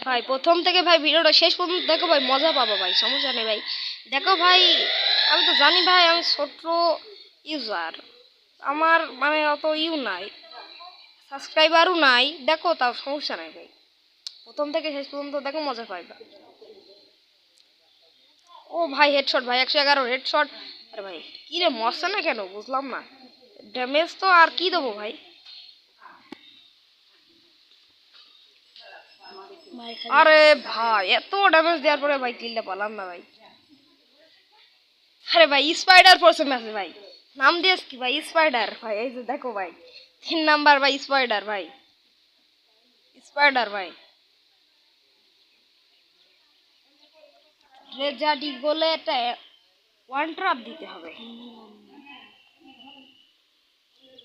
ভাই প্রথম থেকে ভাই ভিডিওটা শেষ পর্যন্ত দেখো ভাই, মজা পাবো ভাই, সমস্যা নেই ভাই। দেখো ভাই, আমি তো জানি ভাই আমি ছোট্ট ইউজার, আমার মানে অত নাই, সাবস্ক্রাইবারও নাই, দেখো তাও সমস্যা নাই ভাই, প্রথম থেকে শেষ পর্যন্ত দেখো, মজা পাইবা। ও ভাই হেডশট ভাই, 111 হেডশট। আরে ভাই কি রে, মরছে না কেন বুঝলাম না, ড্যামেজ তো আর কি দেবো ভাই। আরে ভাই এত ড্যামেজ দেওয়ার পরে ভাই কিলটা পালাম না ভাই। আরে ভাই স্পাইডার পড়ছে ম্যাচে ভাই, নাম দিয়েছ কি ভাই, স্পাইডার ভাই, এই যে দেখো ভাই 3 নাম্বার ভাই, স্পাইডার ভাই, স্পাইডার ভাই। রেজাডি বলে এটা ওয়ান ট্রাপ দিতে হবে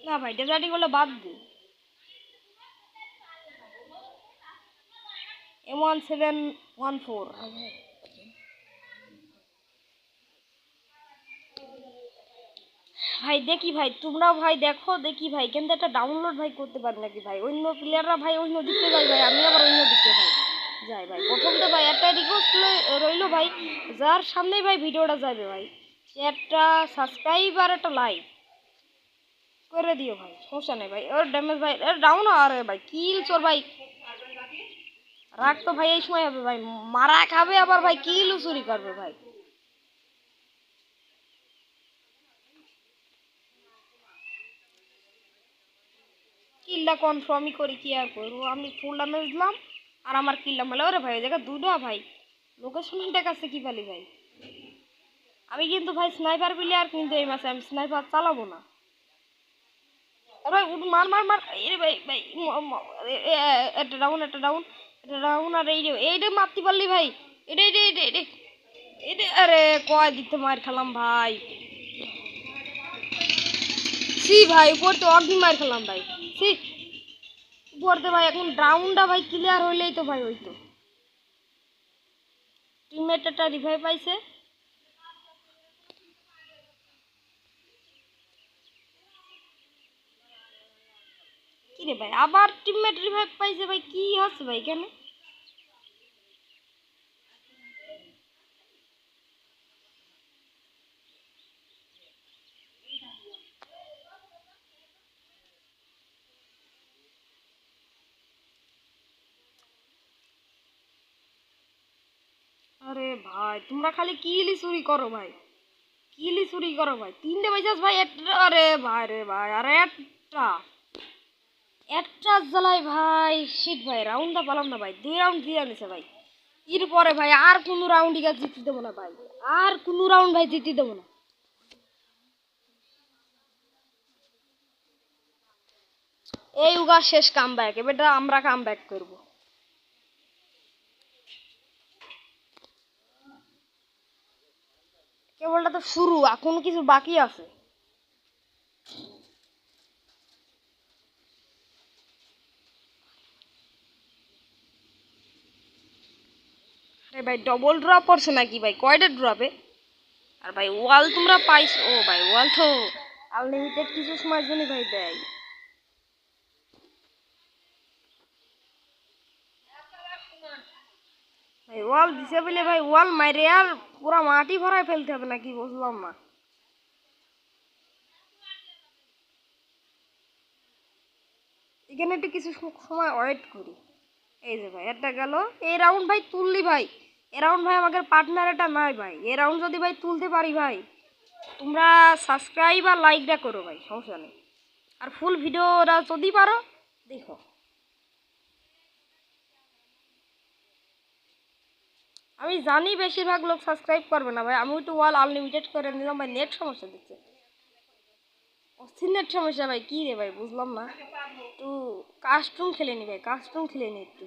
না ভাই, রেজাডি বলে বাদ দি। M1714 ভাই, দেখি ভাই তোমরাও ভাই দেখো, দেখি ভাই কিন্তু একটা ডাউনলোড ভাই করতে পারি নাকি ভাই, অন্য প্লেয়াররা ভাই অন্য দিকতে যায় ভাই, আমি আবার অন্য দিকতে ভাই যাই ভাই। প্রথমতে ভাই একটা রিকোয়েস্ট রইলো ভাই, যার সামনেই ভাই ভিডিওটা যাবে ভাই, সে একটা সাবস্ক্রাইব আর একটা লাইক করে দিও ভাই, সমস্যা নেই ভাই। ওর ড্যামেজ ভাই, এর ডাউন, আরে ভাই কিল চোর ভাই, রাগ তো ভাই এই সময় হবে ভাই, মারা খাবে আবার ভাই কিলও চুরি করবে ভাই। কিল্লা কনফার্মই করি, কি আর করবো, আমি ফুল ড্যামেজ দিলাম আর আমার কিল্লা মেলে। ওরে ভাই ওই জায়গায় দুটো ভাই, লোকেশনটা কাছে কি পালি ভাই। আমি কিন্তু ভাই স্নাইপার প্লেয়ার, কিন্তু এই মাসে আমি স্নাইপার চালাবো না। ভাই মার মার মার, এরে ভাই ভাই একটা ডাউন, একটা ডাউন, একটা ডাউন, আর এইটা মারতে পারলি ভাই, এটা এটা এটা এটা এটা, আরে কয় দিতে মার খেলাম ভাই, সি ভাই উপর তো অগ্নি মার খেলাম ভাই, সি উপরতে ভাই। এখন ডাউনটা ভাই ক্লিয়ার হইলেই তো ভাই হইতো, টিমমেট একটা রিভাইভ পাইছে। কি রে ভাই, আবার টিমমেট রিভাইভ পাইছে ভাই, কি হচ্ছে ভাই কেন। আরে ভাই তোমরা খালি কিলি চুরি করো ভাই, কিলি চুরি করো ভাই, 3টে বাইচাস ভাই, একটা, আরে ভাই রে ভাই, আরে একটা একটা জ্বালাই ভাই, শিট ভাই রাউন্ডটা পালাম না ভাই, 2 রাউন্ড দিয়ে আনিছে ভাই। এরপরে ভাই আর কোনো রাউন্ড জিতে দেবো না ভাই, আর কোনো রাউন্ড ভাই জিতে দেবো না। এই উগা শেষ কাম ব্যাক, এবারটা আমরা কাম ব্যাক করবো। কেবলটা তো শুরু, এখন কিছু বাকি আছে। আরে ভাই ডবল ড্রপ পড়ছে নাকি ভাই, কয়টা ড্রপে। আর ভাই ওয়াল তোমরা পাইছো, ও ভাই ওয়াল তো আনলিমিটেড কিছু সময়ের জন্য ভাই দেয়। ভাই ওয়াল দিছে বলে ভাই ওয়াল মাইরে আর পুরা মাটি ভরায় ফেলতে হবে নাকি বুঝলাম না। এখানে একটু কিছু সময় ওয়েট করি। এই যে ভাই একটা গেল, এই রাউন্ড ভাই তুললি ভাই, এই রাউন্ড ভাই আমাদের পার্টনার এটা নাই ভাই, এই রাউন্ড যদি ভাই তুলতে পারি ভাই, তোমরা সাবস্ক্রাইব আর লাইকটা করো ভাই, সমস্যা নেই। আর ফুল ভিডিওটা যদি পারো দেখো। আমি জানি বেশিরভাগ লোক সাবস্ক্রাইব করবে না ভাই, আমি একটু ওয়াল আনলিমিটেড করে নিলাম ভাই, নেট সমস্যা দিচ্ছে, অস্থির নেট সমস্যা ভাই, কি রে ভাই বুঝলাম না। একটু কাস্টম খেলে নি ভাই, কাস্টম খেলে নি একটু,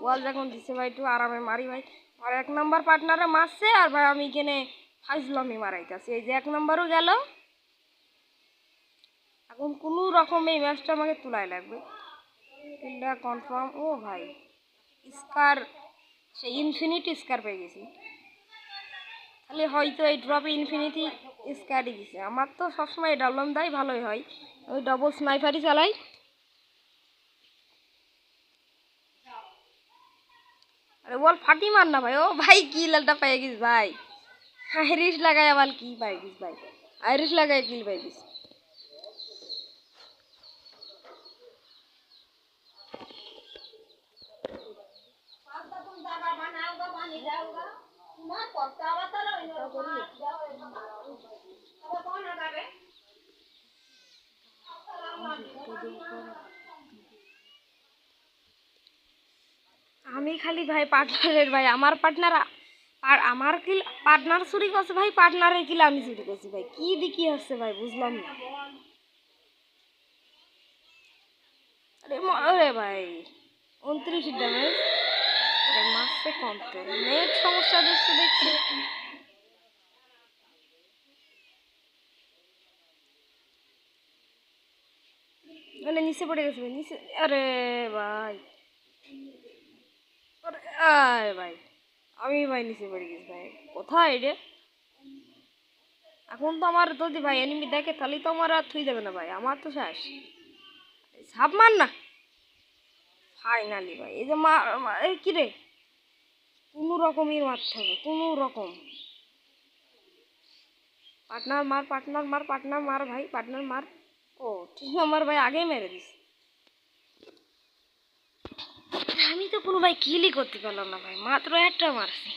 ওয়াল যখন দিচ্ছে ভাই একটু আরামে মারি ভাই। আর 1 নাম্বার পার্টনারে মারছে আর ভাই আমি এখানে ফাইজলামি মারাইতেছি, এই যে 1 নাম্বারও গেল। এখন কোনো রকম এই ম্যাচটা আমাকে তুলাই লাগবে, কিলটা কনফার্ম। ও ভাই স্কার, সে ইনফিনিটি স্কার পেয়ে গেছি, তাহলে হয়তো এই ড্রপে ইনফিনিটি স্কারই দিছে। আমার তো সবসময় ডাবলম দেয় ভালোই হয়, ওই ডবল স্নাইপারই চালাই। আরে বল ফাটি মার না ভাই। ও ভাই কিল একটা পেয়ে গেছিস ভাই। আইরিশ লাগাই আবার কি পাই গেছিস ভাই। আইরিশ লাগাই কিল পাই গেছিস। আমি খালি ভাই পার্টনারের ভাই আমার পার্টনার আর আমার কিল পার্টনার চুরি করছে ভাই, পার্টনারের কিল আমি চুরি করছি ভাই। কি দিকি হচ্ছে ভাই বুঝলাম না। আরে ভাই 29 ড্যামেজ মারছে কমতে। নেট সমস্যা দিচ্ছে দেখছি। মানে নিচে পড়ে গেছে ভাই নিচে। আরে ভাই আরে ভাই আমি ভাই নিচে পড়ে গেছি ভাই। কোথায় রে? এখন তো আমার যদি ভাই এনিমি দেখে তাহলে তো আমার আর থুই দেবে না ভাই, আমার তো শেষ। সাপ মার না ফাইনালি ভাই। এই যে এই কি রে, কোনো রকমই মারতে হবে কোনো রকম। পার্টনার মার পার্টনার মার পার্টনার মার ভাই পার্টনার মার। ও ঠিক আমার ভাই আগেই মেরে দিস। আমি তো কোনো ভাই কিলই করতে পারলাম না ভাই, মাত্র একটা মারছি।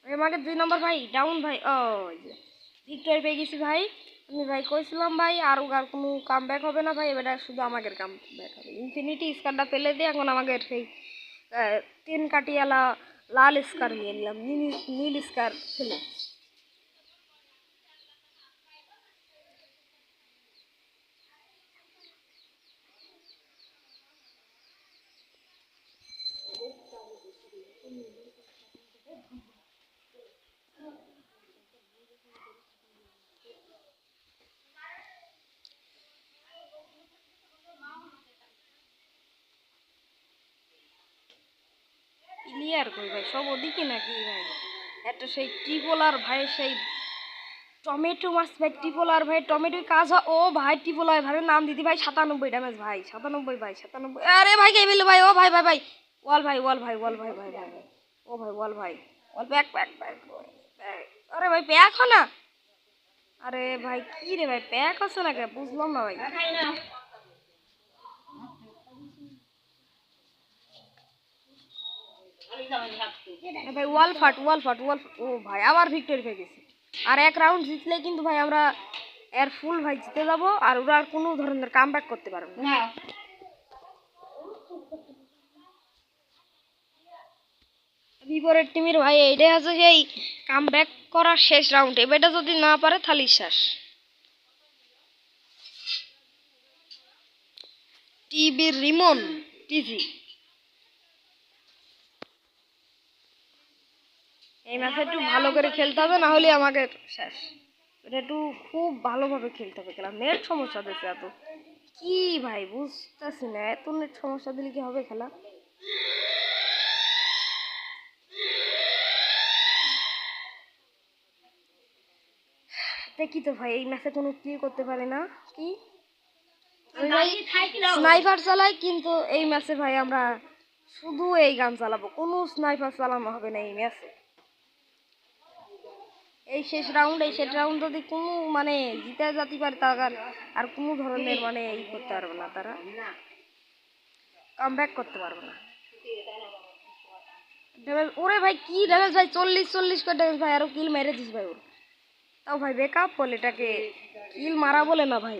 আমাকে 2 নম্বর ভাই ডাউন ভাই। ও ভিক্টর পেয়ে গেছি ভাই। আমি ভাই কইছিলাম ভাই আর কোনো কাম ব্যাক হবে না ভাই, এবার শুধু আমাদের কাম ব্যাক হবে। ইনফিনিটি স্কারটা ফেলে দিয়ে এখন আমাদের সেই 3 কাটিয়ালা লাল স্কার নিয়ে নিলাম, নীল স্কার ফেলে। ক্লিয়ার কই ভাই সব ওদিকে নাকি ভাই? একটা সেই ট্রিপলার ভাই সেই টমেটো মাছ ভাই, ট্রিপলার ভাই টমেটো কাজ হয়। ও ভাই ট্রিপলার ভাই নাম দিদি ভাই 97 ড্যামেজ ভাই 97 ভাই 97। আরে ভাই কে বললো ভাই? ও ভাই ভাই ভাই ওয়াল ভাই ওয়াল ভাই ওয়াল ভাই ভাই ভাই ভাই। ও ভাই ওয়াল ভাই ওয়াল ব্যাক ব্যাক ব্যাক। আরে ভাই প্যাক হয় না। আরে ভাই কি রে ভাই প্যাক হচ্ছে না কে বুঝলাম না ভাই। ভাই ওয়াল ফাট ওয়াল ফাট ওয়াল। ও ভাই আবার ভিক্টরি পেয়ে গেছি। আর এক রাউন্ড জিতলে কিন্তু ভাই আমরা এর ফুল ভাই জিতে যাবো, আর ওরা আর কোনো ধরনের কাম ব্যাক করতে পারবে না। বিপরের টিমের ভাই এইটাই আছে সেই কাম ব্যাক করার শেষ রাউন্ড, এবারটা যদি না পারে তাহলে শেষ। টিভির রিমন টিভি এই ম্যাচে একটু ভালো করে খেলতে হবে, না হলে আমাকে শেষ। এটা একটু খুব ভালোভাবে খেলতে হবে। খেলা নেট সমস্যা দিচ্ছে এত কি ভাই বুঝতেছি না, এত নেট সমস্যা দিলে কি হবে খেলা? দেখি তো ভাই এই ম্যাচে কোনো কিল করতে পারে না কি? আমি ভাই স্নাইপার চালাই কিন্তু এই ম্যাচে ভাই আমরা শুধু এই গান চালাবো, কোনো স্নাইপার চালানো হবে না এই ম্যাচে। এই শেষ রাউন্ড যদি কোনো মানে জিতে যেতে পারে তার আর কোনো ধরনের মানে ই করতে পারবে না, তারা কামব্যাক করতে পারবে না। ড্যামেজ ওরে ভাই কি ড্যামেজ ভাই 40 করে ড্যামেজ ভাই, আরো কিল মেরে দিস ভাই ওর। তাও ভাই বেকআপ বলে এটাকে কিল মারা বলে না ভাই।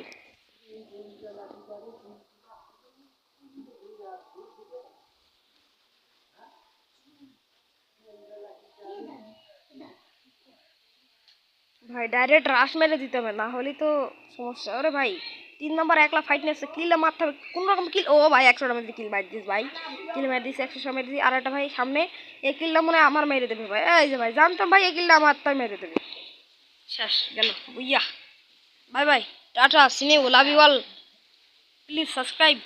ভাই ডাইরেক্ট রাশ মেরে দিতে হবে, না হলে তো সমস্যা। ওরে ভাই 3 নম্বর একলা ফাইট নিচ্ছে, কিলটা মারতে হবে কোন রকম কিল। ও ভাই 100 টাকা কিল মার দিস ভাই, কিল মার দিস 100 মেরে দিস। আর একটা ভাই সামনে এই কিলটা মনে হয় আমার মেরে দেবে ভাই। এই যে ভাই জানতাম ভাই এই কিলটা আমার তাই মেরে দেবে। শেষ গেল বুইয়া। বাই বাই টাটা সিনে love you all, please subscribe.